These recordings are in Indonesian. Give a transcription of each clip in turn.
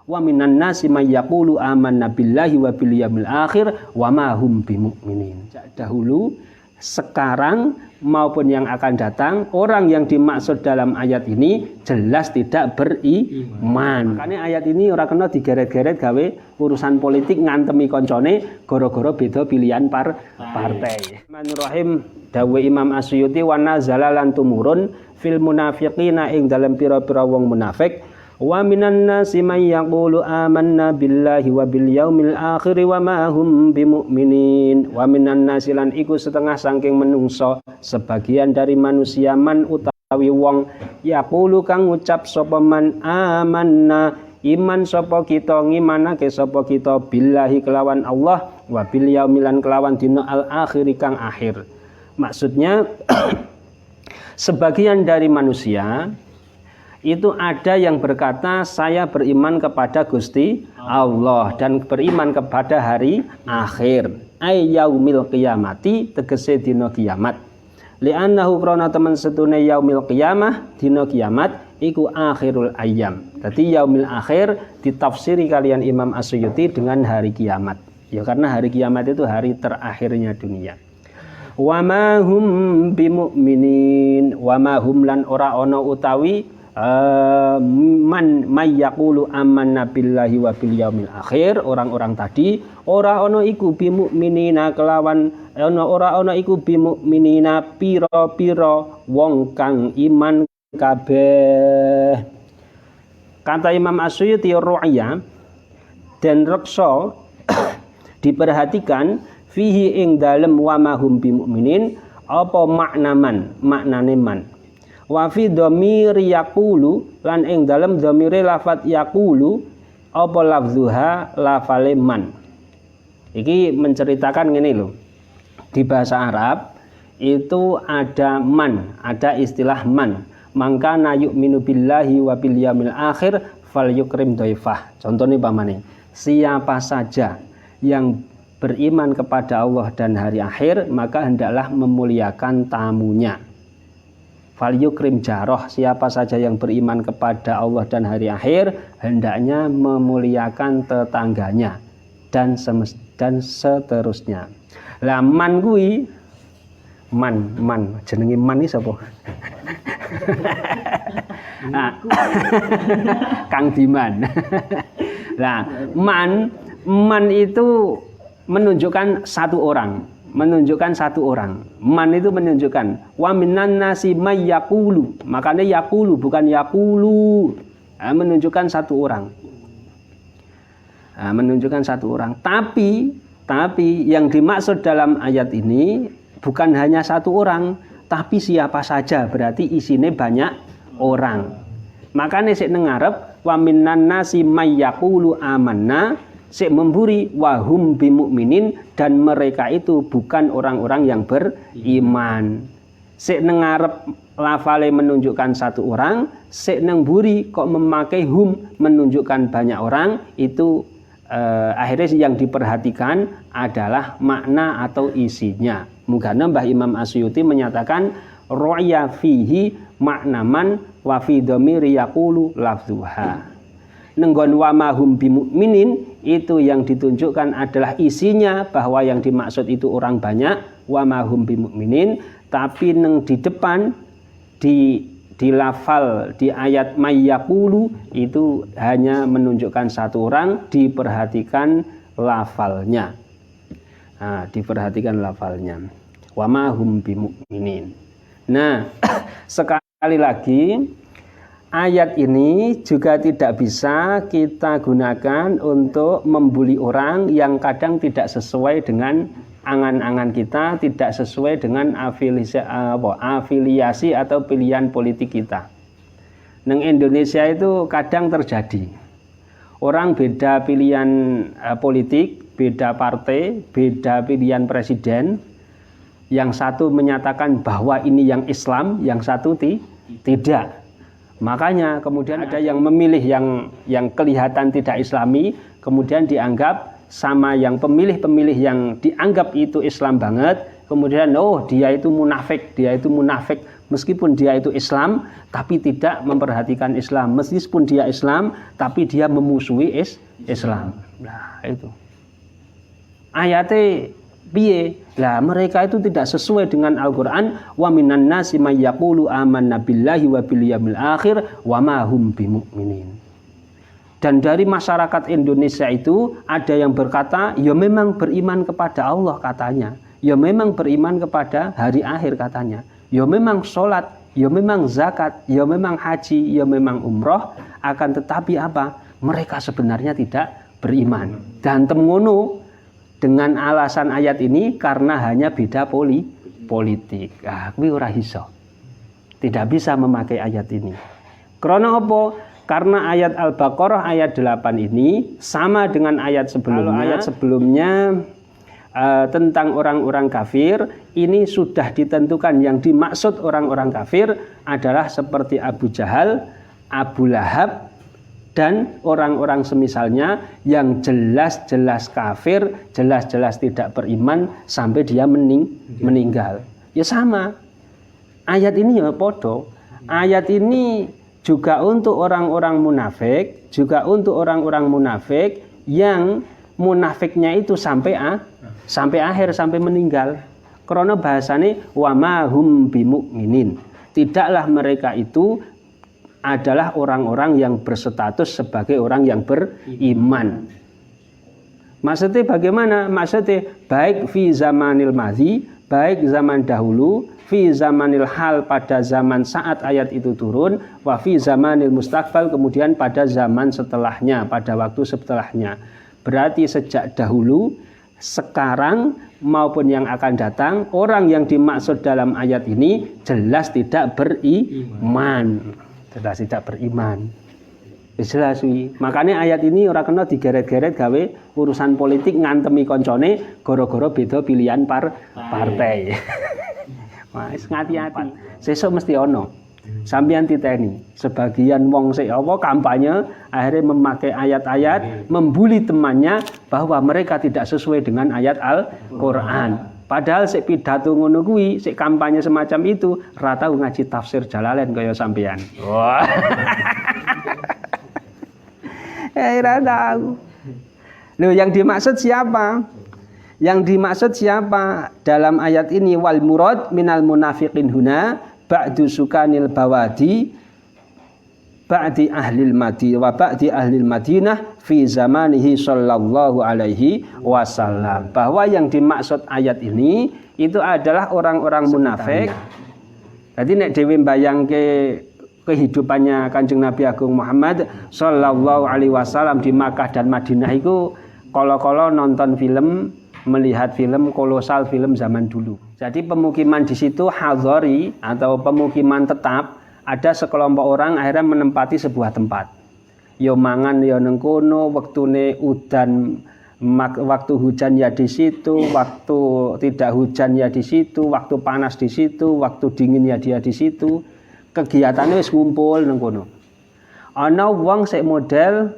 Wa minan nasi may yaqulu amanna billahi wa bil yaumil akhir wa ma hum bimumin. Dahulu, sekarang maupun yang akan datang, orang yang dimaksud dalam ayat ini jelas tidak beriman. Makanya ayat ini ora kena digeret-geret gawe urusan politik ngantemi koncone gara-gara beda pilihan partai. Bismillahirrahmanirrahim. Dawe Imam Asyuti wa nazala lan tumurun fil munafiqina ing dalam pira-pira wong munafik. Wa minan nasi may yaqulu amanna billahi wa bil yaumil akhir wa ma hum bimumin. Wa minan nasi lan iku setengah saking menungso sebagian dari manusia man utawi wong yaqulu kang ngucap sapa man amanna iman sapa kita ngimanake sapa kita billahi kelawan Allah wa bil yaumil lan kelawan dina al akhir kang akhir. Maksudnya sebagian dari manusia itu ada yang berkata saya beriman kepada Gusti Allah dan beriman kepada hari akhir ay yaumil qiyamati tegese dina kiamat li'annahu krana temen setune yaumil qiyamah dina kiamat iku akhirul ayyam. Dadi yaumil akhir ditafsiri kalian Imam Asyuti dengan hari kiamat ya karena hari kiamat itu hari terakhirnya dunia. Wa ma hum bimumin wa ma hum lan ora ana utawi man may yaqulu amanna billahi wa bil yaumil akhir orang-orang tadi ora ana iku bimuminina kelawan ora ana iku bimuminina pira-pira wong kang iman kabeh. Kata Imam Asyuti ru'ya dan reksa diperhatikan fihi ing dalem wa ma hum bimuminin apa maknane man. Wa fi dhamiri yaqulu lan ing dalem dhamire lafat yaqulu apa lafzuha lafale man. Iki menceritakan ngene lho. Di bahasa Arab itu ada man, ada istilah man. Mangka na yu'minu billahi wa bil yaumil akhir falyukrim dhaifah. Contohnya pamane, siapa saja yang beriman kepada Allah dan hari akhir maka hendaklah memuliakan tamunya. Falyukrim jaroh, siapa saja yang beriman kepada Allah dan hari akhir hendaknya memuliakan tetangganya dan seterusnya. Lah man kuwi man jenenge man iki sapa? Kang Diman. Lah man itu menunjukkan satu orang. Man itu menunjukkan wa minan nasi may yaqulu. Makanya yaqulu bukan yaqulu. Menunjukkan satu orang. Menunjukkan satu orang. Tapi yang dimaksud dalam ayat ini bukan hanya satu orang, tapi siapa saja, berarti isinya banyak orang. Makanya sik nang ngarep wa minan nasi may yaqulu amanna sik memburi wahum bimukminin dan mereka itu bukan orang-orang yang beriman. Sik nang ngarep lafale menunjukkan satu orang, sik nang mburi kok memakai hum menunjukkan banyak orang, itu akhirnya yang diperhatikan adalah makna atau isinya. Mugana Mbah Imam Asyuti menyatakan ro'ya fihi maknaman wa fi dhamiri yaqulu lafzuha. Nenggon wa mahum bimukminin itu yang ditunjukkan adalah isinya bahwa yang dimaksud itu orang banyak wa mahum bimukminin, tapi neng di depan di lafal di ayat mayyaqulu itu hanya menunjukkan satu orang, diperhatikan lafalnya. Diperhatikan lafalnya. Wa mahum bimukminin. Nah, sekali lagi ayat ini juga tidak bisa kita gunakan untuk membuli orang yang kadang tidak sesuai dengan angan-angan kita, tidak sesuai dengan afiliasi atau pilihan politik kita. Neng Indonesia itu kadang terjadi. Orang beda pilihan politik, beda partai, beda pilihan presiden. Yang satu menyatakan bahwa ini yang Islam, yang satu tidak. Makanya kemudian ada yang memilih yang kelihatan tidak Islami, kemudian dianggap sama yang pemilih-pemilih yang dianggap itu Islam banget, kemudian dia itu munafik, Meskipun dia itu Islam, tapi tidak memperhatikan Islam. Meskipun dia Islam, tapi dia memusuhi Islam. Nah, itu. Ayatnya piye? Lah mereka itu tidak sesuai dengan Al-Qur'an, wa minan nasi may yaqulu amanna billahi wa bil yaumil akhir wa ma hum bimumin. Dan dari masyarakat Indonesia itu ada yang berkata, ya memang beriman kepada Allah katanya. Ya memang beriman kepada hari akhir katanya. Ya memang sholat, ya memang zakat, ya memang haji, ya memang umroh. Akan tetapi apa? Mereka sebenarnya tidak beriman. Dan temengono dengan alasan ayat ini karena hanya beda politik. Kuwi ora iso. Tidak bisa memakai ayat ini. Karena apa? Karena ayat Al-Baqarah ayat 8 ini sama dengan ayat sebelumnya. Kalau ayat sebelumnya tentang orang-orang kafir, ini sudah ditentukan yang dimaksud orang-orang kafir adalah seperti Abu Jahal, Abu Lahab, dan orang-orang semisalnya yang jelas-jelas kafir, jelas-jelas tidak beriman sampai dia meninggal. Ya sama. Ayat ini ya podo. Ayat ini juga untuk orang-orang munafik, juga untuk orang-orang munafik yang munafiknya itu sampai akhir, sampai meninggal. Karena bahasanya wa ma hum bimu'minin. Tidaklah mereka itu adalah orang-orang yang berstatus sebagai orang yang beriman. Maksudnya bagaimana? Maksudnya baik fi zamanil madhi, baik zaman dahulu, fi zamanil hal pada zaman saat ayat itu turun, wa fi zamanil mustaqbal kemudian pada zaman setelahnya, pada waktu setelahnya. Berarti sejak dahulu, sekarang maupun yang akan datang, orang yang dimaksud dalam ayat ini jelas tidak beriman. Jelas tidak beriman. Jelas wi. Makanya ayat ini ora kena digeret-geret gawe urusan politik ngantemi koncone gara-gara beda pilihan partai. Wis ngati-ati. Sesuk mesti ono. Sampeyan titeni. Sebagian wong sik kampanye akhirnya memakai ayat-ayat membuli temannya bahwa mereka tidak sesuai dengan ayat Al-Qur'an. Padahal sik pidato ngono kuwi, sik kampanye semacam itu, ra tau ngaji tafsir Jalalain kaya sampean. Wah. Ra tahu. Loh, yang dimaksud siapa? Yang dimaksud siapa dalam ayat ini? Wal murad minal munafiqin huna ba'du sukanil bawadi ba'di ahlil Madinah wa ba'di ahlil Madinah fi zamanihi sallallahu alaihi wasallam. Bahwa yang dimaksud ayat ini itu adalah orang-orang munafik. Jadi nek dhewe mbayangke kehidupannya Kanjeng Nabi Agung Muhammad sallallahu alaihi wasallam di Makkah dan Madinah itu kala-kala nonton film, melihat film kolosal, film zaman dulu. Jadi pemukiman di situ hadhari atau pemukiman tetap, ada sekelompok orang akhirnya menempati sebuah tempat. Ya mangan ya nang kono, wektune udan waktu hujan ya di situ, waktu tidak hujan ya di situ, waktu panas di situ, waktu dingin ya dia di situ. Kegiatannya wis ngumpul nang kono. Ana wong sik model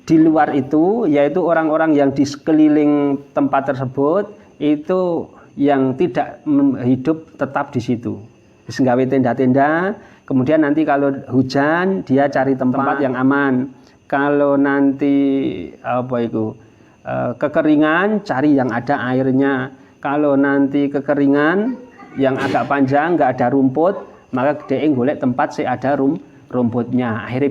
di luar itu, yaitu orang-orang yang di sekeliling tempat tersebut itu yang tidak hidup tetap di situ. Wis gawe tenda-tenda. Kemudian nanti kalau hujan dia cari tempat yang aman. Kalau nanti kekeringan cari yang ada airnya. Kalau nanti kekeringan yang agak panjang nggak ada rumput, maka dia golek tempat sih ada rumputnya. Akhirnya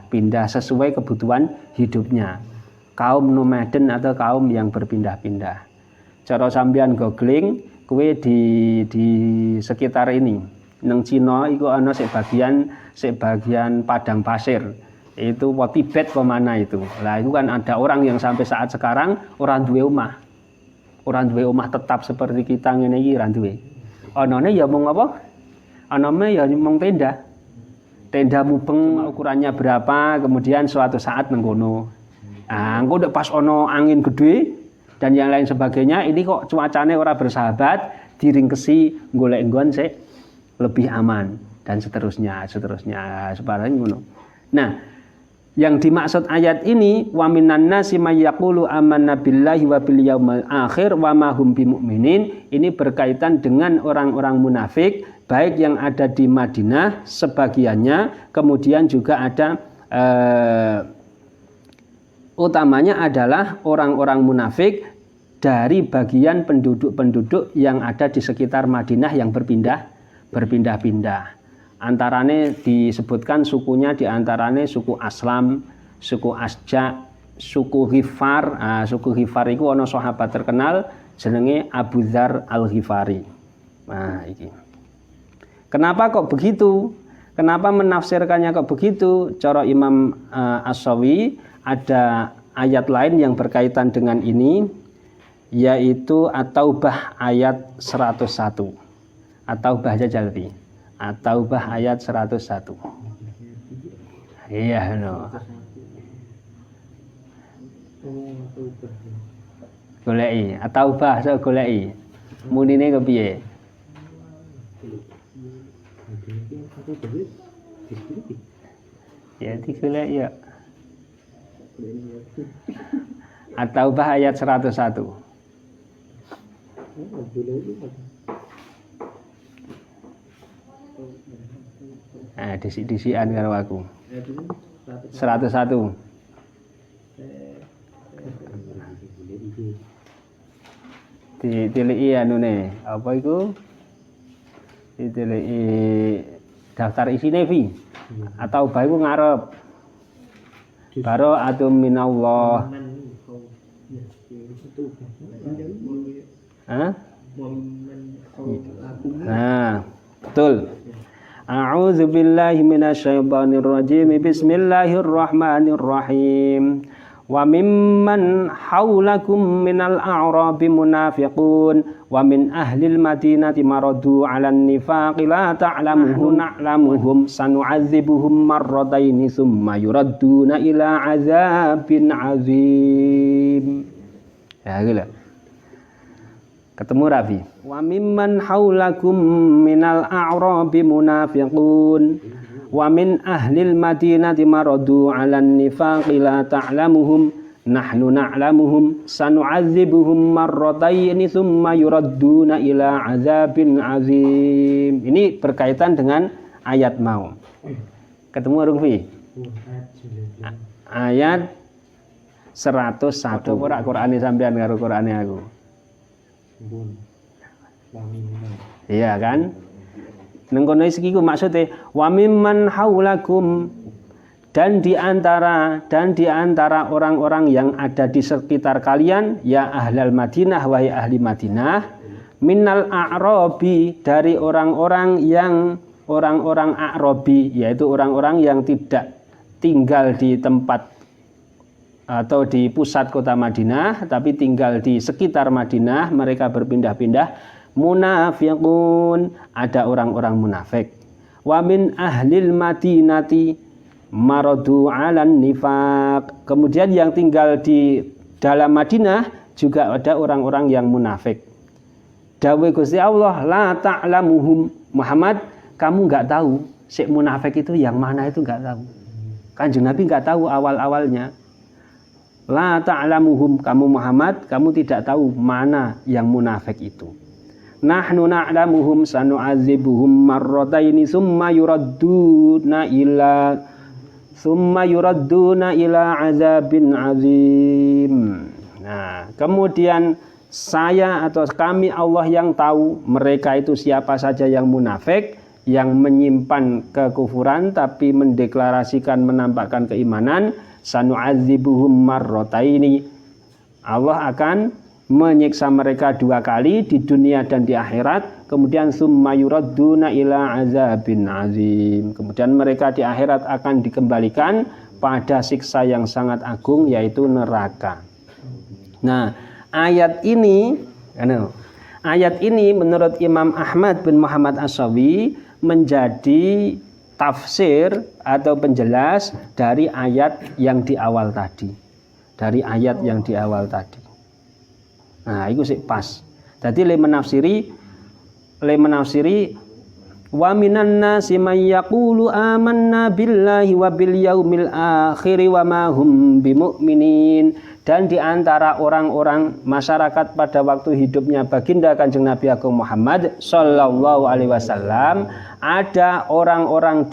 pindah sesuai kebutuhan hidupnya. Kaum nomaden atau kaum yang berpindah-pindah. Cara sampean googling kue di sekitar ini. Nang Cina itu ana sebagian padang pasir. Itu Tibet kemana itu. Lah itu kan ada orang yang sampai saat sekarang orang duwe omah. Orang duwe omah tetap seperti kita ngene iki ora duwe. Anane ya mung apa? Anane ya mung tenda. Tenda mubeng ukurannya berapa, kemudian suatu saat nang kono. Engko pas ono angin gede dan yang lain sebagainya, ini kok cuacane ora bersahabat, diringkesi golek nggon sik lebih aman dan seterusnya seperti ngono. Nah, Yang dimaksud ayat ini wa minan nasi may yaqulu amanna billahi wa bil yaumil akhir wa ma hum bimumin. Ini berkaitan dengan orang-orang munafik baik yang ada di Madinah sebagiannya, kemudian juga ada utamanya adalah orang-orang munafik dari bagian penduduk-penduduk yang ada di sekitar Madinah yang berpindah-pindah. Antarane disebutkan sukunya diantarane suku Aslam, suku Asja, suku Ghifar. Suku Ghifar itu ono sahabat terkenal jenenge Abu Dzar Al-Ghifari. Nah, iki. Kenapa kok begitu? Kenapa menafsirkannya kok begitu? Cara Imam As-Sawi ada ayat lain yang berkaitan dengan ini, yaitu At-Taubah ayat 101. At-Taubah Jalbi. At-Taubah ayat 101. Iya, no. Goleki, At-Taubah so goleki. Munine kepiye? Ya digoleki ya. At-Taubah ayat 101. Nah, disian karo aku. 101. Ditiliki anune, apa iku? Ditiliki daftar isine fi. Atau bae ku ngarep. Baro atum minallah. Hah? Nah, betul. A'udzu billahi minasyaitonir rajim. Bismillahirrahmanirrahim. Wa mimman haulakum minal a'rabi munafiqun wa min ahlil madinati maradu 'alan nifaqi la ta'lamuhum na'lamuhum sanu'adzibuhum marrataini tsumma yuradduna ila 'adzabin 'adzim. Ya gitu. Ketemu Rafi. Wa mimman haulakum minal a'rabi munafiqun wa min ahlil madinati maradu 'alan nifaqi la ta'lamuhum nahnu na'lamuhum sanu'adzibuhum marrataini tsumma yuradduna ila 'adzabin 'adzim. Ini berkaitan dengan ayat mau. Ketemu Rafi? Ayat 101. Ora Qur'ane sampean karo Qur'ane aku. Iya kan? Nang kono iki ku maksude wa mimman haulakum, dan di antara orang-orang yang ada di sekitar kalian, ya ahlal Madinah, wahai ahli Madinah, minal a'rabi, dari orang-orang a'rabi, yaitu orang-orang yang tidak tinggal di tempat atau di pusat kota Madinah, tapi tinggal di sekitar Madinah, mereka berpindah-pindah. Munafiqun, ada orang-orang munafik. Wa min ahlil madinati maradu 'alan nifaq. Kemudian yang tinggal di dalam Madinah juga ada orang-orang yang munafik. Dawuh Gusti Allah, la ta'lamuhum. Muhammad, kamu enggak tahu si munafik itu yang mana, itu enggak tahu. Kanjeng Nabi enggak tahu awal-awalnya. La ta'lamuhum, kamu Muhammad, kamu tidak tahu mana yang munafik itu. Nahnu na'lamuhum sanu'adzibuhum marrataini tsumma yuradduna ila 'adzabin 'adzim. Nah, kemudian saya atau kami Allah yang tahu mereka itu siapa saja yang munafik, yang menyimpan kekufuran tapi mendeklarasikan menampakkan keimanan. Sanu'adzibuhum marrataini, Allah akan menyiksa mereka 2 kali di dunia dan di akhirat. Kemudian summa yuradduna ila 'adzabin 'adzim, kemudian mereka di akhirat akan dikembalikan pada siksa yang sangat agung, yaitu neraka. Nah, ayat ini menurut Imam Ahmad bin Muhammad As-Sawi menjadi tafsir atau penjelas dari ayat yang di awal tadi. Nah, itu sih pas. Jadi le menafsiri Wa minan nasi may yaqulu amanna billahi wa bil yaumil akhir wa ma hum bimu'minin. Dan di antara orang-orang masyarakat pada waktu hidupnya baginda Kanjeng Nabi Agung Muhammad sallallahu alaihi wasallam, ada orang-orang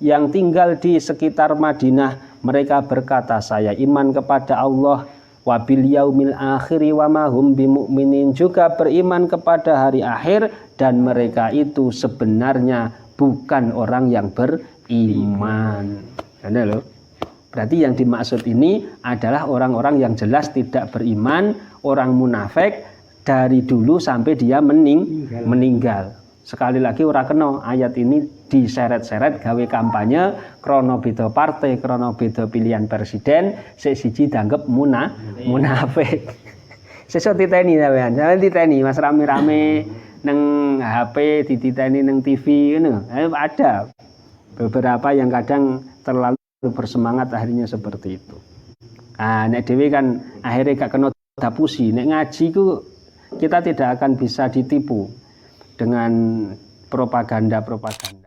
yang tinggal di sekitar Madinah, mereka berkata, saya iman kepada Allah, wabil yaumil akhiri wa ma hum bimu'minin, juga beriman kepada hari akhir, dan mereka itu sebenarnya bukan orang yang beriman. Ada loh. Berarti yang dimaksud ini adalah orang-orang yang jelas tidak beriman, orang munafik dari dulu sampai dia meninggal. Sekali lagi ora kena ayat ini diseret-seret gawe kampanye krono beda partai, krono beda pilihan presiden, siji dianggap munafik. Sesuk titeni sampean, sampean titeni Mas rame-rame nang HP, dititeni nang TV ngono. Ada beberapa yang kadang terlalu bersemangat akhirnya seperti itu. Nah, nek dhewe kan akhirnya gak kena dapusi. Nek ngaji ku kita tidak akan bisa ditipu dengan propaganda-propaganda.